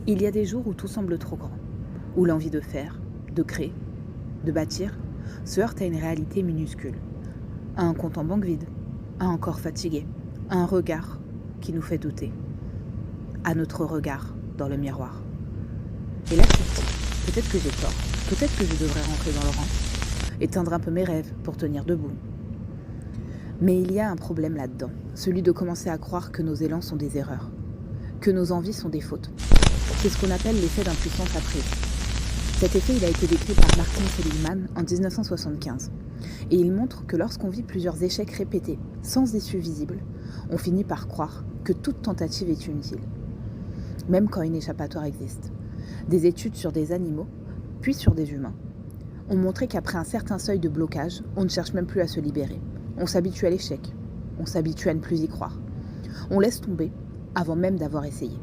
Il y a des jours où tout semble trop grand, où l'envie de faire, de créer, de bâtir se heurte à une réalité minuscule, à un compte en banque vide, à un corps fatigué, à un regard qui nous fait douter, à notre regard dans le miroir. Et là tu te dis, peut-être que j'ai tort, peut-être que je devrais rentrer dans le rang, éteindre un peu mes rêves pour tenir debout. Mais il y a un problème là-dedans, celui de commencer à croire que nos élans sont des erreurs, que nos envies sont des fautes. C'est ce qu'on appelle l'effet d'impuissance apprise. Cet effet, il a été décrit par Martin Seligman en 1975. Et il montre que lorsqu'on vit plusieurs échecs répétés, sans issue visible, on finit par croire que toute tentative est inutile, même quand une échappatoire existe. Des études sur des animaux, puis sur des humains, ont montré qu'après un certain seuil de blocage, on ne cherche même plus à se libérer. On s'habitue à l'échec, on s'habitue à ne plus y croire. On laisse tomber avant même d'avoir essayé.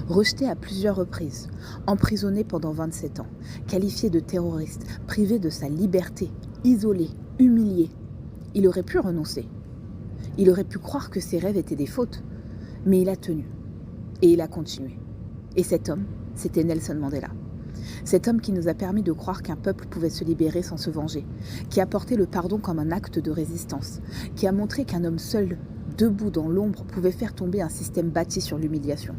Rejeté à plusieurs reprises, emprisonné pendant 27 ans, qualifié de terroriste, privé de sa liberté, isolé, humilié, il aurait pu renoncer. Il aurait pu croire que ses rêves étaient des fautes, mais il a tenu et il a continué. Et cet homme, c'était Nelson Mandela. Cet homme qui nous a permis de croire qu'un peuple pouvait se libérer sans se venger, qui a porté le pardon comme un acte de résistance, qui a montré qu'un homme seul, debout dans l'ombre, pouvait faire tomber un système bâti sur l'humiliation.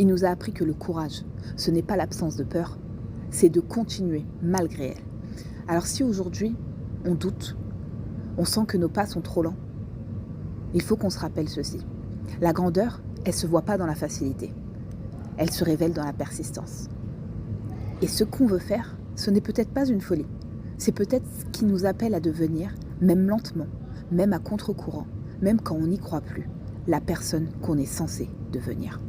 Il nous a appris que le courage, ce n'est pas l'absence de peur, c'est de continuer malgré elle. Alors si aujourd'hui, on doute, on sent que nos pas sont trop lents, il faut qu'on se rappelle ceci. La grandeur, elle ne se voit pas dans la facilité, elle se révèle dans la persistance. Et ce qu'on veut faire, ce n'est peut-être pas une folie, c'est peut-être ce qui nous appelle à devenir, même lentement, même à contre-courant, même quand on n'y croit plus, la personne qu'on est censé devenir.